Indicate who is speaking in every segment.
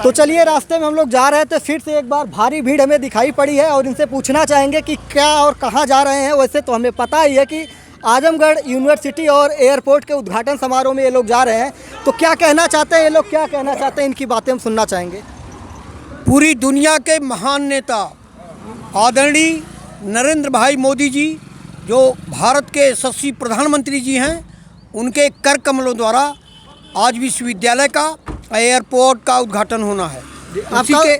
Speaker 1: तो चलिए, रास्ते में हम लोग जा रहे थे, फिर से एक बार भारी भीड़ हमें दिखाई पड़ी है और इनसे पूछना चाहेंगे कि क्या और कहाँ जा रहे हैं। वैसे तो हमें पता ही है कि आजमगढ़ यूनिवर्सिटी और एयरपोर्ट के उद्घाटन समारोह में ये लोग जा रहे हैं। तो क्या कहना चाहते हैं ये लोग, क्या कहना चाहते हैं, इनकी बातें हम सुनना चाहेंगे।
Speaker 2: पूरी दुनिया के महान नेता आदरणीय नरेंद्र भाई मोदी जी, जो भारत के यशस्वी प्रधानमंत्री जी हैं, उनके कर कमलों द्वारा आज विश्वविद्यालय का एयरपोर्ट का उद्घाटन होना है।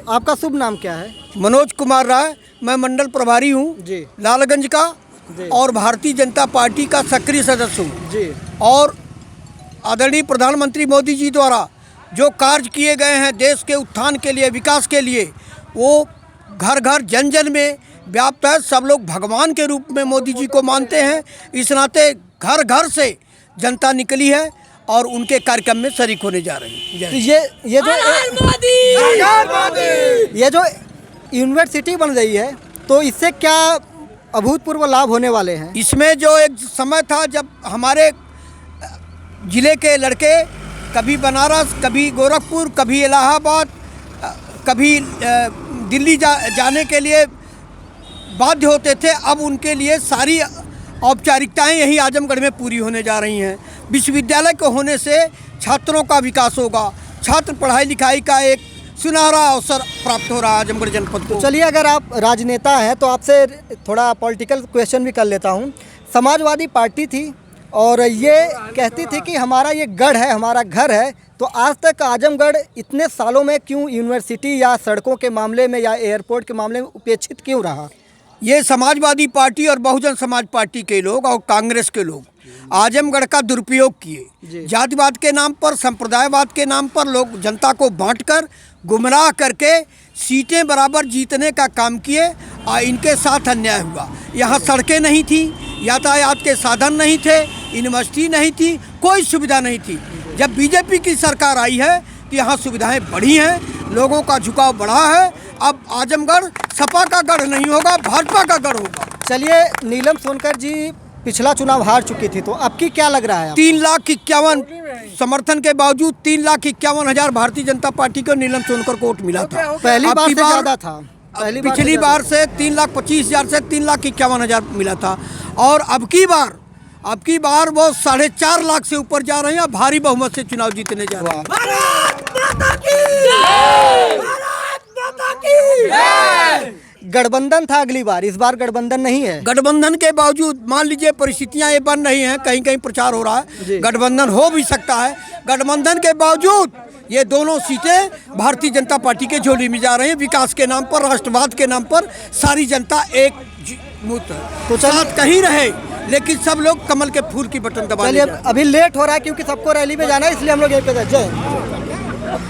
Speaker 1: आपका शुभ नाम क्या है?
Speaker 2: मनोज कुमार राय, मैं मंडल प्रभारी हूँ
Speaker 1: जी,
Speaker 2: लालगंज का
Speaker 1: जी,
Speaker 2: और भारतीय जनता पार्टी का सक्रिय सदस्य हूँ
Speaker 1: जी।
Speaker 2: और आदरणीय प्रधानमंत्री मोदी जी द्वारा जो कार्य किए गए हैं देश के उत्थान के लिए, विकास के लिए, वो घर घर जन जन में व्याप्त है। सब लोग भगवान के रूप में मोदी जी को मानते हैं। इस नाते घर घर से जनता निकली है और उनके कार्यक्रम में शरीक होने जा रही है।
Speaker 1: तो ये जो यूनिवर्सिटी बन रही है, तो इससे क्या अभूतपूर्व लाभ होने वाले हैं?
Speaker 2: इसमें जो एक समय था जब हमारे ज़िले के लड़के कभी बनारस, कभी गोरखपुर, कभी इलाहाबाद, कभी दिल्ली जाने के लिए बाध्य होते थे, अब उनके लिए सारी औपचारिकताएं यही आजमगढ़ में पूरी होने जा रही हैं। विश्वविद्यालय के होने से छात्रों का विकास होगा, छात्र पढ़ाई लिखाई का एक सुनहरा अवसर प्राप्त हो रहा है आजमगढ़ जनपद को।
Speaker 1: चलिए, अगर आप राजनेता हैं तो आपसे थोड़ा पॉलिटिकल क्वेश्चन भी कर लेता हूं। समाजवादी पार्टी थी और ये कहती थी कि हमारा ये गढ़ है, हमारा घर है, तो आज तक आजमगढ़ इतने सालों में क्यों यूनिवर्सिटी या सड़कों के मामले में या एयरपोर्ट के मामले में उपेक्षित क्यों रहा?
Speaker 2: ये समाजवादी पार्टी और बहुजन समाज पार्टी के लोग और कांग्रेस के लोग आजमगढ़ का दुरुपयोग किए। जातिवाद के नाम पर, संप्रदायवाद के नाम पर लोग जनता को बांटकर, गुमराह करके सीटें बराबर जीतने का काम किए और इनके साथ अन्याय हुआ। यहाँ सड़कें नहीं थी, यातायात के साधन नहीं थे, यूनिवर्सिटी नहीं थी, कोई सुविधा नहीं थी। जब बीजेपी की सरकार आई है तो यहाँ सुविधाएं बढ़ी हैं, लोगों का झुकाव बढ़ा है। अब आजमगढ़ सपा का गढ़ नहीं होगा, भाजपा का गढ़ होगा।
Speaker 1: चलिए, नीलम सोनकर जी पिछला चुनाव हार चुकी थी, तो अब की क्या लग रहा है?
Speaker 2: 3,51,000 समर्थन के बावजूद 3,51,000 भारतीय जनता पार्टी को नीलम सोनकर को वोट मिला था।
Speaker 1: पहली बार से ज़्यादा था।
Speaker 2: पिछली बार से 3,25,000 से 3,51,000 मिला था और अब की बार वो 4.5 लाख से ऊपर जा रहे हैं। भारी बहुमत से चुनाव जीतने जा रहे हैं।
Speaker 1: गठबंधन था अगली बार, इस बार गठबंधन नहीं है।
Speaker 2: गठबंधन के बावजूद मान लीजिए परिस्थितियां ये बन रही हैं, कहीं कहीं प्रचार हो रहा है गठबंधन हो भी सकता है। गठबंधन के बावजूद ये दोनों सीटें भारतीय जनता पार्टी के झोली में जा रही हैं। विकास के नाम पर, राष्ट्रवाद के नाम पर सारी जनता एक तो साथ कहीं रहे, लेकिन सब लोग कमल के फूल की बटन दबा।
Speaker 1: चलिए, अभी लेट हो रहा है क्योंकि सबको रैली में जाना है, इसलिए हम लोग यहीं पे जय